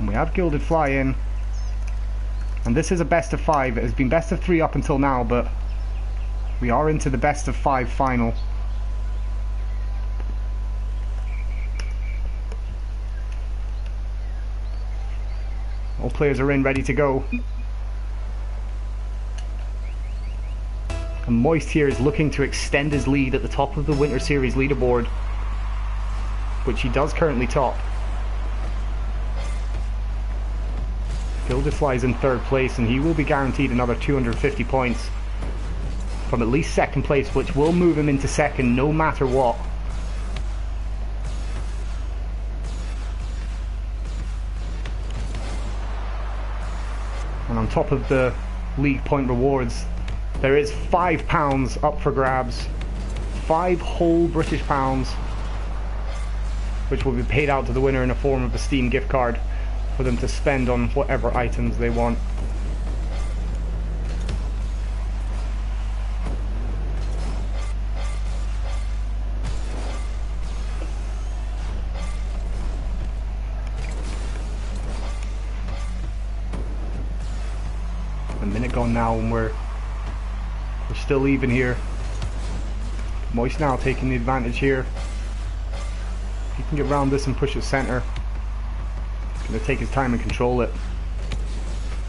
And we have Gilded Fly in. And this is a best of 5. It has been best of 3 up until now, but we are into the best of 5 final. All players are in, ready to go. And Moist here is looking to extend his lead at the top of the Winter Series leaderboard, which he does currently top. Gilded Fly is in 3rd place, and he will be guaranteed another 250 points from at least 2nd place, which will move him into 2nd no matter what. And on top of the league point rewards, there is £5 up for grabs, 5 whole British pounds, which will be paid out to the winner in the form of a Steam gift card for them to spend on whatever items they want. A minute gone now, and we're still even here. Moist now taking the advantage here. He can get around this and push it center. He's going to take his time and control it.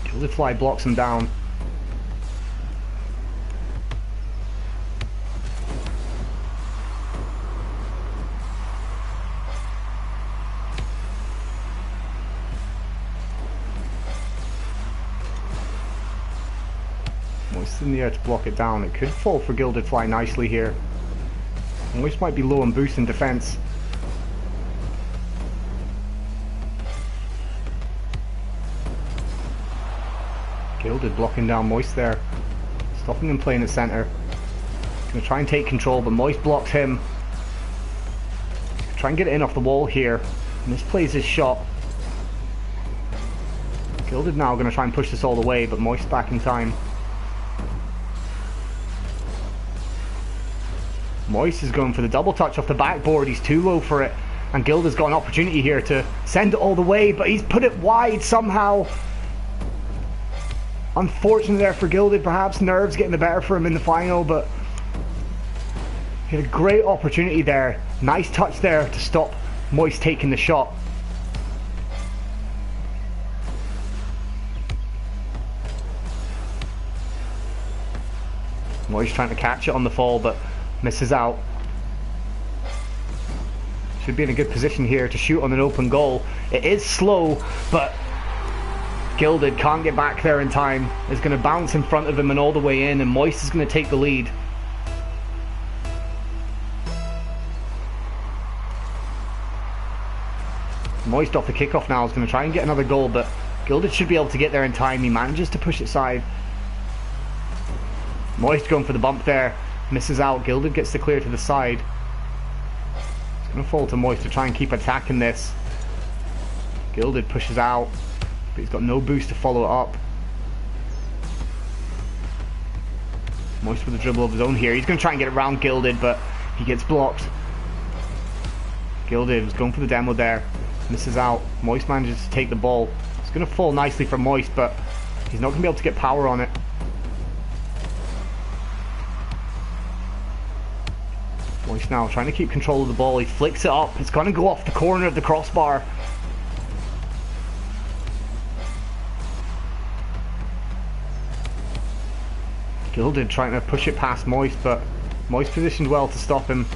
Gilded Fly blocks him down. Moist in the air to block it down. It could fall for Gilded Fly nicely here. Moist might be low on boost in defense. Gilded blocking down Moist there, stopping him playing at center. Gonna try and take control, but Moist blocks him. Try and get it in off the wall here. Misplays his shot. Gilded now gonna try and push this all the way, but Moist back in time. Moist is going for the double touch off the backboard. He's too low for it, and Gilded's got an opportunity here to send it all the way, but he's put it wide somehow. Unfortunate there for Gilded, perhaps nerves getting the better for him in the final, but he had a great opportunity there. Nice touch there to stop Moist taking the shot. Moist trying to catch it on the fall, but misses out. Should be in a good position here to shoot on an open goal. It is slow, but Gilded can't get back there in time. It's going to bounce in front of him and all the way in, and Moist is going to take the lead. Moist off the kickoff now is going to try and get another goal, but Gilded should be able to get there in time. He manages to push it side. Moist going for the bump there. Misses out. Gilded gets the clear to the side. It's going to fall to Moist to try and keep attacking this. Gilded pushes out, but he's got no boost to follow it up. Moist with a dribble of his own here. He's going to try and get around Gilded, but he gets blocked. Gilded was going for the demo there. Misses out. Moist manages to take the ball. It's going to fall nicely for Moist, but he's not going to be able to get power on it. Moist now trying to keep control of the ball. He flicks it up. It's going to go off the corner of the crossbar. Gilded trying to push it past Moist, but Moist positioned well to stop him.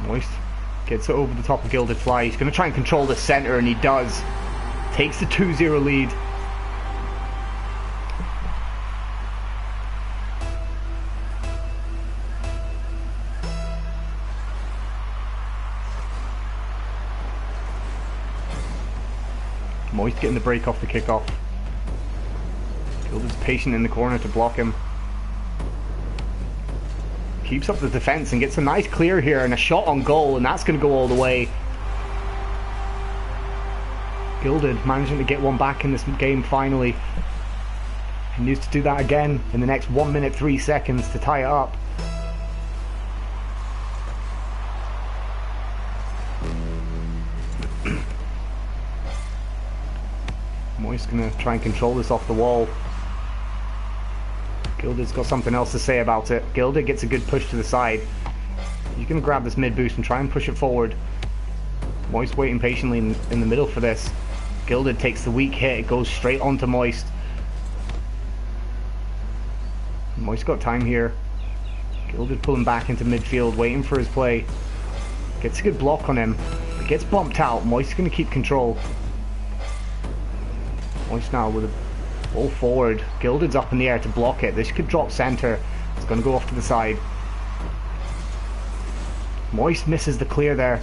Moist gets it over the top of Gilded Fly. He's going to try and control the center, and he does. Takes the 2-0 lead. Moist getting the break off the kickoff. Gilded's patient in the corner to block him. Keeps up the defense and gets a nice clear here and a shot on goal, and that's going to go all the way. Gilded managing to get one back in this game finally. He needs to do that again in the next 1 minute 3 seconds to tie it up. Moist gonna try and control this off the wall. Gilded's got something else to say about it. Gilded gets a good push to the side. He's gonna grab this mid boost and try and push it forward. Moist waiting patiently in the middle for this. Gilded takes the weak hit, it goes straight onto Moist. Moist got time here. Gilded pulling back into midfield, waiting for his play. Gets a good block on him. It gets bumped out. Moist's going to keep control. Moist now with a ball forward. Gilded's up in the air to block it. This could drop center. It's going to go off to the side. Moist misses the clear there.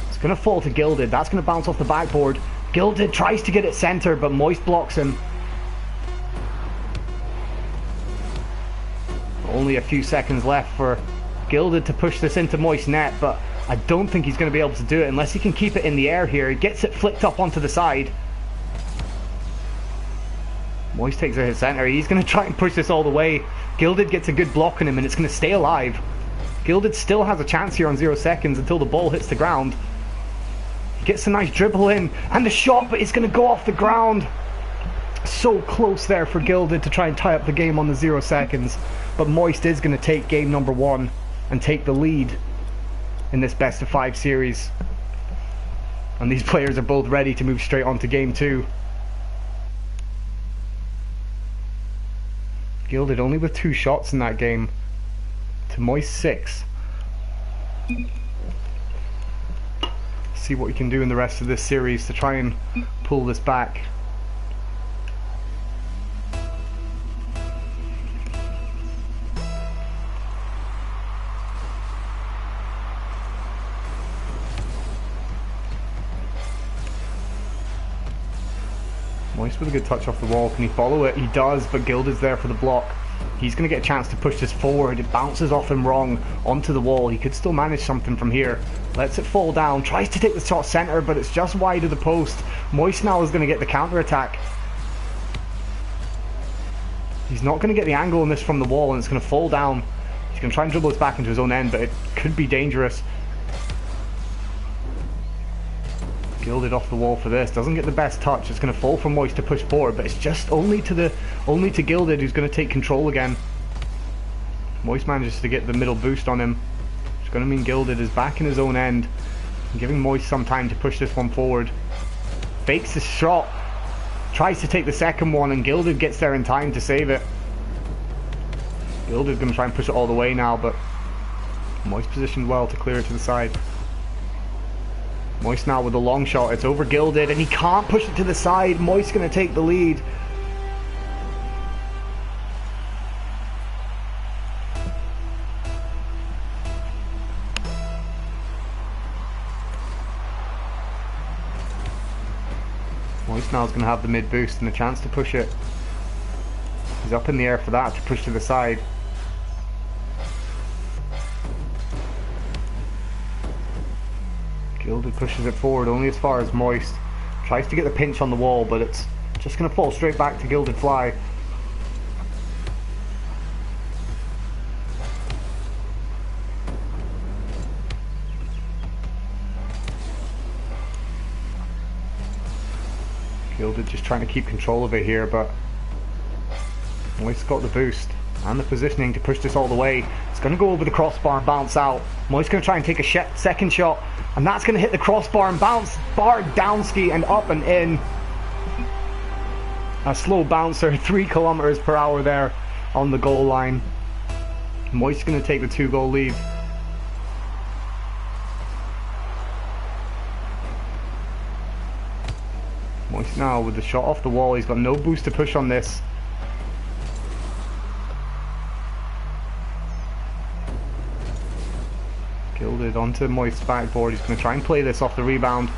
It's going to fall to Gilded. That's going to bounce off the backboard. Gilded tries to get it center, but Moist blocks him. Only a few seconds left for Gilded to push this into Moist net, but I don't think he's going to be able to do it unless he can keep it in the air here. He gets it flicked up onto the side. Moist takes it his center. He's going to try and push this all the way. Gilded gets a good block on him and it's going to stay alive. Gilded still has a chance here on 0 seconds until the ball hits the ground. He gets a nice dribble in and the shot, but it's going to go off the ground. So close there for Gilded to try and tie up the game on the 0 seconds. But Moist is going to take game number 1 and take the lead in this best of 5 series. And these players are both ready to move straight on to game 2. Gilded only with 2 shots in that game to Moist 6. See what he can do in the rest of this series to try and pull this back. Moist with a good touch off the wall. Can he follow it? He does, but Gilded's there for the block. He's going to get a chance to push this forward. It bounces off him wrong onto the wall. He could still manage something from here. Lets it fall down. Tries to take the shot center, but it's just wide of the post. Moist now is going to get the counter attack. He's not going to get the angle on this from the wall, and it's going to fall down. He's going to try and dribble this back into his own end, but it could be dangerous. Gilded off the wall for this. Doesn't get the best touch. It's going to fall for Moist to push forward, but it's just only to Gilded, who's going to take control again. Moist manages to get the middle boost on him. It's going to mean Gilded is back in his own end, giving Moist some time to push this one forward. Fakes the shot. Tries to take the second one, and Gilded gets there in time to save it. Gilded's going to try and push it all the way now, but Moist positioned well to clear it to the side. Moist now with a long shot. It's over Gilded and he can't push it to the side. Moist going to take the lead. Moist now is going to have the mid boost and a chance to push it. He's up in the air for that to push to the side. Gilded pushes it forward only as far as Moist. Tries to get the pinch on the wall, but it's just going to fall straight back to Gilded Fly. Gilded just trying to keep control of it here, but Moist got the boost and the positioning to push this all the way. It's going to go over the crossbar and bounce out. Moist going to try and take a second shot, and that's going to hit the crossbar and bounce bar downski and up and in. A slow bouncer, 3 kilometers per hour there on the goal line. Moist going to take the 2-goal lead. Moist now with the shot off the wall. He's got no boost to push on this. Gilded onto Moist's backboard. He's going to try and play this off the rebound.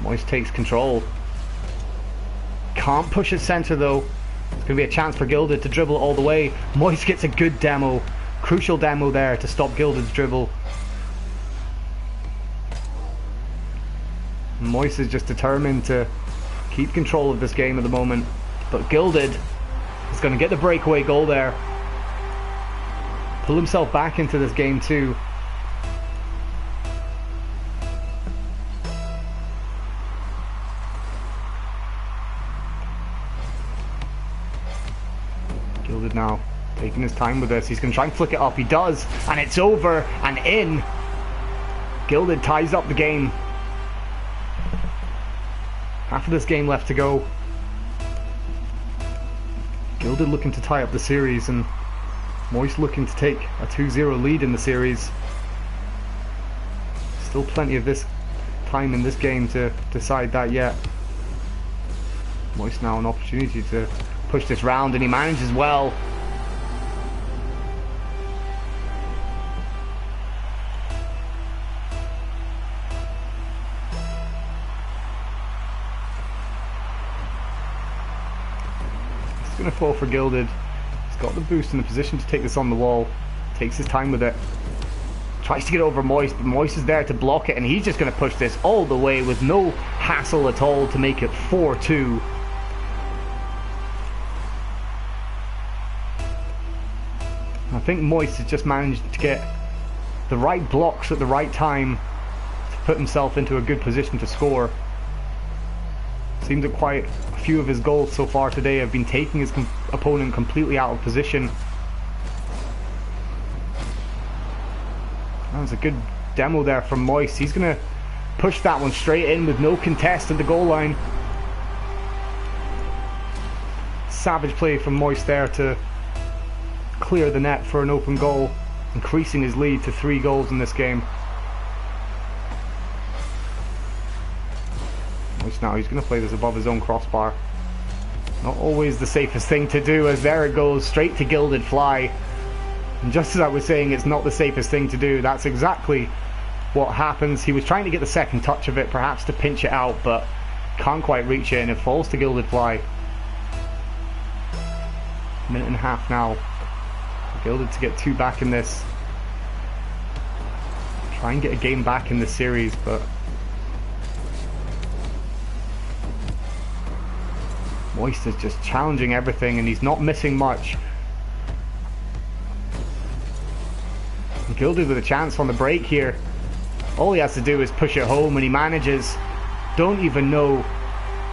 Moist takes control. Can't push it center though. It's going to be a chance for Gilded to dribble it all the way. Moist gets a good demo. Crucial demo there to stop Gilded's dribble. Moist is just determined to keep control of this game at the moment. But Gilded is going to get the breakaway goal there. Pull himself back into this game too. Gilded now taking his time with this. He's going to try and flick it up. He does, and it's over and in. Gilded ties up the game. Half of this game left to go. Gilded looking to tie up the series, and M01st looking to take a 2-0 lead in the series. Still plenty of this time in this game to decide that yet. M01st now an opportunity to push this round, and he manages well. It's going to fall for Gilded. He's got the boost in the position to take this on the wall. Takes his time with it. Tries to get over M01st, but M01st is there to block it, and he's just going to push this all the way with no hassle at all to make it 4-2. I think M01st has just managed to get the right blocks at the right time to put himself into a good position to score. Seems that quite a few of his goals so far today have been taking his opponent completely out of position. That was a good demo there from M01st. He's going to push that one straight in with no contest at the goal line. Savage play from M01st there to clear the net for an open goal, increasing his lead to 3 goals in this game. M01st now, he's going to play this above his own crossbar. Not always the safest thing to do, as there it goes, straight to Gilded Fly. And just as I was saying it's not the safest thing to do, that's exactly what happens. He was trying to get the second touch of it, perhaps to pinch it out, but can't quite reach it, and it falls to Gilded Fly. Minute and a half now. Gilded to get 2 back in this. Try and get a game back in this series, but M01st is just challenging everything, and he's not missing much. Gilded with a chance on the break here. All he has to do is push it home, and he manages. Don't even know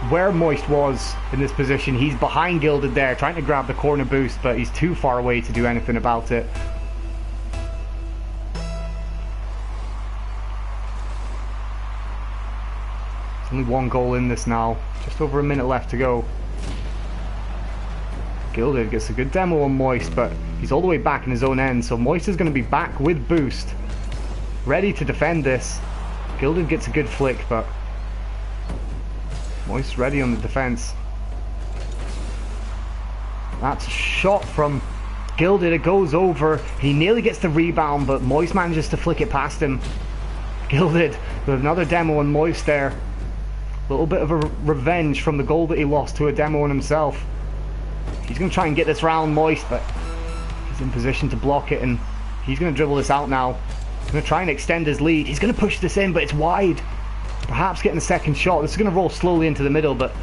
where M01st was in this position. He's behind Gilded there, trying to grab the corner boost, but he's too far away to do anything about it. There's only 1 goal in this now. Just over a minute left to go. Gilded gets a good demo on M01st, but he's all the way back in his own end, so M01st is going to be back with boost, ready to defend this. Gilded gets a good flick, but M01st ready on the defense. That's a shot from Gilded. It goes over. He nearly gets the rebound, but M01st manages to flick it past him. Gilded with another demo on M01st there. A little bit of a revenge from the goal that he lost to a demo on himself. He's going to try and get this round M01st, but he's in position to block it, and he's going to dribble this out now. He's going to try and extend his lead. He's going to push this in, but it's wide. Perhaps getting the second shot. This is going to roll slowly into the middle, but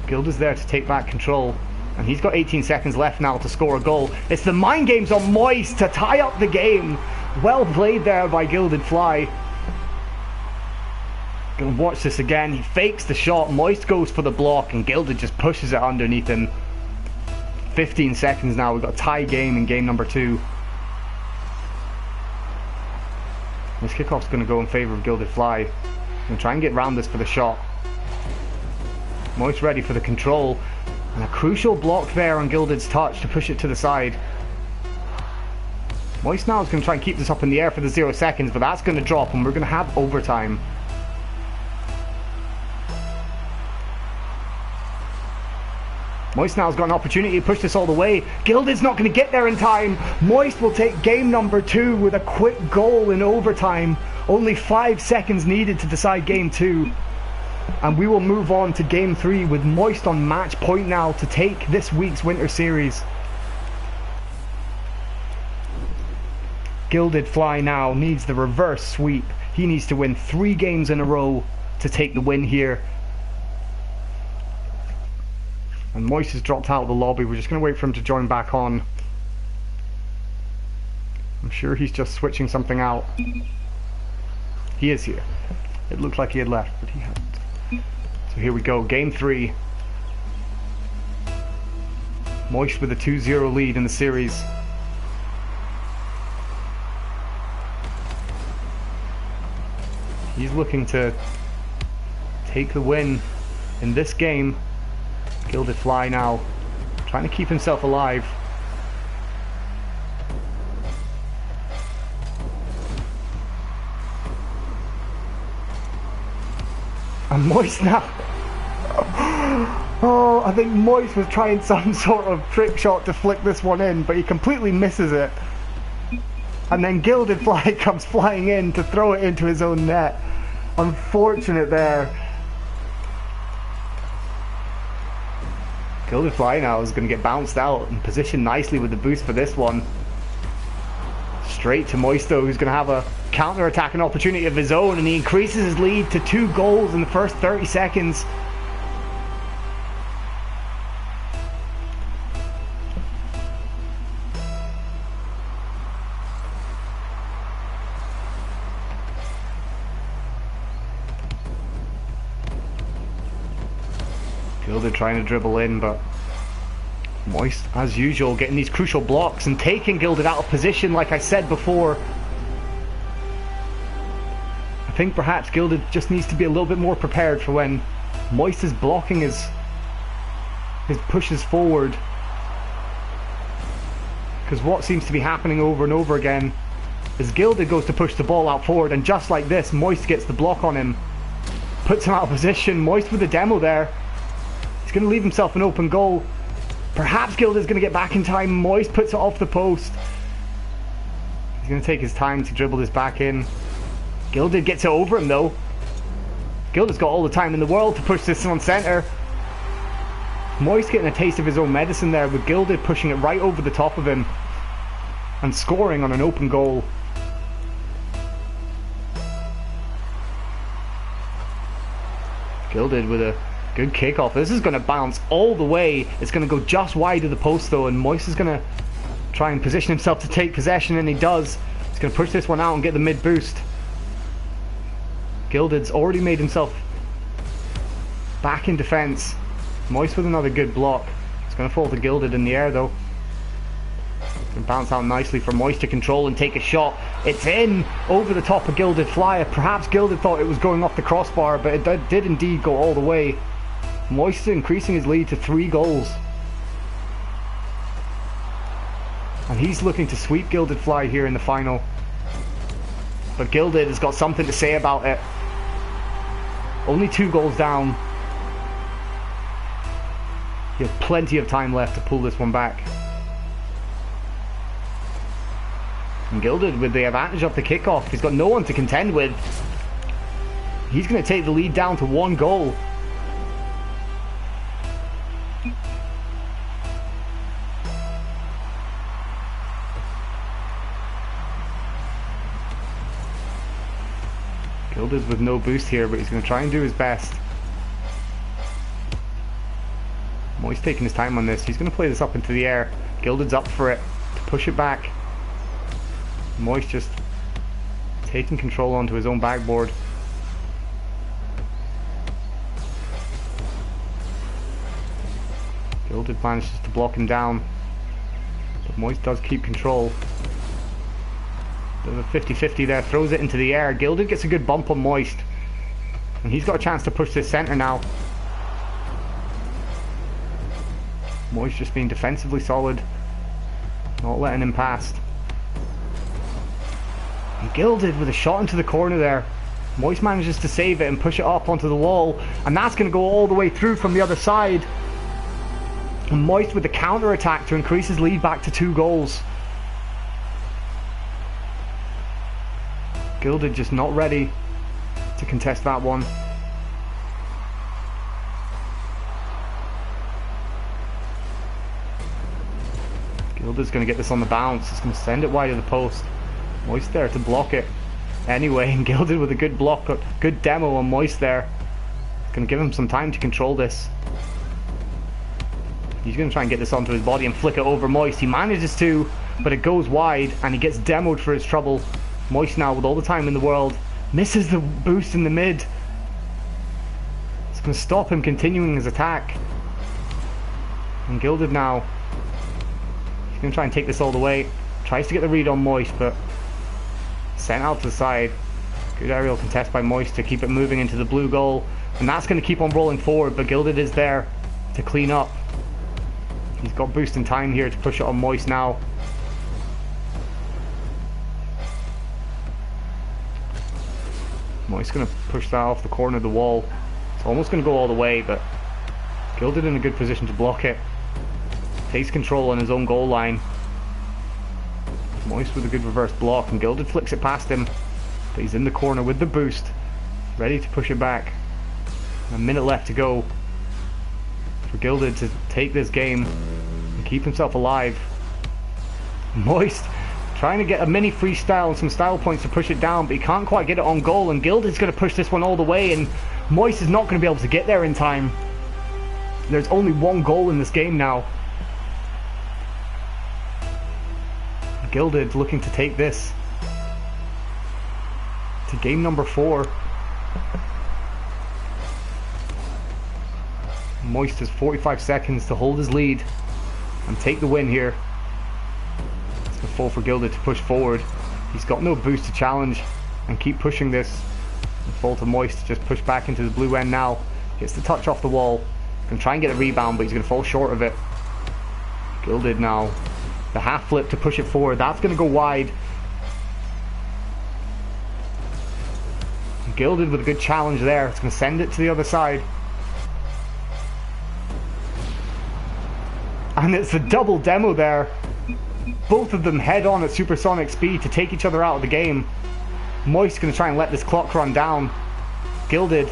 Gilded's there to take back control. And he's got 18 seconds left now to score a goal. It's the mind games on M01st to tie up the game. Well played there by Gilded Fly. Gonna watch this again. He fakes the shot. M01st goes for the block, and Gilded just pushes it underneath him. 15 seconds now. We've got a tie game in game number 2. This kickoff's going to go in favour of Gilded Fly. Going to try and get round this for the shot. M01st ready for the control. And a crucial block there on Gilded's touch to push it to the side. M01st now is going to try and keep this up in the air for the 0 seconds, but that's going to drop, and we're going to have overtime. M01st now's got an opportunity to push this all the way. Gilded's not going to get there in time. M01st will take game number 2 with a quick goal in overtime. Only 5 seconds needed to decide game 2. And we will move on to game 3 with M01st on match point now to take this week's Winter Series. Gilded Fly now needs the reverse sweep. He needs to win 3 games in a row to take the win here. And M01st has dropped out of the lobby. We're just going to wait for him to join back on. I'm sure he's just switching something out. He is here. It looked like he had left, but he hadn't. So here we go, game 3. Moist with a 2-0 lead in the series. He's looking to take the win in this game. Gilded Fly now trying to keep himself alive. And Moist now. Oh, I think Moist was trying some sort of trick shot to flick this one in, but he completely misses it. And then Gilded Fly comes flying in to throw it into his own net. Unfortunate there. Gilded Fly now is going to get bounced out and positioned nicely with the boost for this one. Straight to Moisto, who's going to have a counter-attacking opportunity of his own, and he increases his lead to 2 goals in the first 30 seconds. Gilded trying to dribble in, but Moist, as usual, getting these crucial blocks and taking Gilded out of position, like I said before. I think perhaps Gilded just needs to be a little bit more prepared for when Moist is blocking his pushes forward. Because what seems to be happening over and over again is Gilded goes to push the ball out forward, and just like this, Moist gets the block on him, puts him out of position. Moist with a demo there. He's going to leave himself an open goal. Perhaps Gilded's going to get back in time. Moist puts it off the post. He's going to take his time to dribble this back in. Gilded gets it over him though. Gilded's got all the time in the world to push this on centre. Moist getting a taste of his own medicine there, with Gilded pushing it right over the top of him and scoring on an open goal. Gilded with a good kickoff. This is going to bounce all the way. It's going to go just wide of the post though, and Moist is going to try and position himself to take possession, and he does. He's going to push this one out and get the mid boost. Gilded's already made himself back in defence. Moist with another good block. It's going to fall to Gilded in the air though. Can bounce out nicely for Moist to control and take a shot. It's in over the top of Gilded Fly. Perhaps Gilded thought it was going off the crossbar, but it did indeed go all the way. Moist increasing his lead to 3 goals. And he's looking to sweep Gilded Fly here in the final. But Gilded has got something to say about it. Only 2 goals down. He has plenty of time left to pull this one back. And Gilded with the advantage of the kickoff. He's got no one to contend with. He's going to take the lead down to 1 goal. Gilded's with no boost here, but he's going to try and do his best. Moist taking his time on this. He's going to play this up into the air. Gilded's up for it to push it back. Moist just taking control onto his own backboard. Gilded manages to block him down, but Moist does keep control. There's a 50-50 there, throws it into the air. Gilded gets a good bump on Moist, and he's got a chance to push this centre now. Moist just being defensively solid, not letting him past. And Gilded with a shot into the corner there. Moist manages to save it and push it up onto the wall, and that's going to go all the way through from the other side. And Moist with the counter attack to increase his lead back to 2 goals. Gilded just not ready to contest that one. Gilded's going to get this on the bounce. It's going to send it wide of the post. Moist there to block it anyway, and Gilded with a good block, good demo on Moist there. It's going to give him some time to control this. He's going to try and get this onto his body and flick it over Moist. He manages to, but it goes wide and he gets demoed for his trouble. Moist now with all the time in the world misses the boost in the mid. It's going to stop him continuing his attack. And Gilded now He's going to try and take this all the way. Tries to get the read on Moist, but sent out to the side. Good aerial contest by Moist to keep it moving into the blue goal. And that's going to keep on rolling forward, but Gilded is there to clean up. He's got boost in time here to push it on Moist now. Moist going to push that off the corner of the wall. It's almost going to go all the way, but Gilded in a good position to block it. Takes control on his own goal line. Moist with a good reverse block, and Gilded flicks it past him. But he's in the corner with the boost, ready to push it back. A minute left to go for Gilded to take this game and keep himself alive. Moist trying to get a mini freestyle and some style points to push it down, but he can't quite get it on goal, and Gilded's going to push this one all the way, and Moist is not going to be able to get there in time. There's only one goal in this game now. Gilded looking to take this to game number 4. Moist has 45 seconds to hold his lead and take the win here. It's going to fall for Gilded to push forward. He's got no boost to challenge and keep pushing this. And fall to Moist to just push back into the blue end now. Gets the touch off the wall. Can try and get a rebound, but he's going to fall short of it. Gilded now. The half flip to push it forward. That's going to go wide. Gilded with a good challenge there. It's going to send it to the other side. And it's a double demo there. Both of them head on at supersonic speed to take each other out of the game. Moist going to try and let this clock run down. Gilded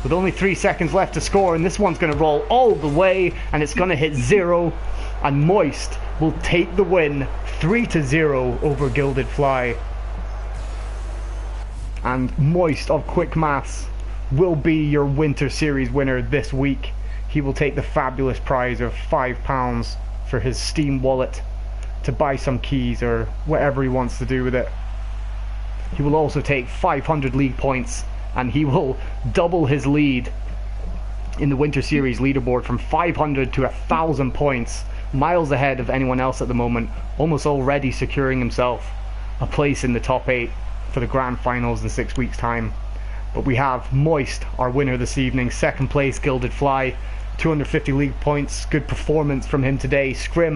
with only 3 seconds left to score, and this one's going to roll all the way, and it's going to hit 0. And Moist will take the win 3-0 over Gilded Fly. And Moist of Quick Maths will be your Winter Series winner this week. He will take the fabulous prize of £5 for his Steam wallet to buy some keys or whatever he wants to do with it. He will also take 500 league points, and he will double his lead in the Winter Series leaderboard from 500 to 1,000 points. Miles ahead of anyone else at the moment, almost already securing himself a place in the top 8 for the grand finals in 6 weeks time. But we have Moist, our winner this evening. Second place, Gilded Fly, 250 league points. Good performance from him today. Scrim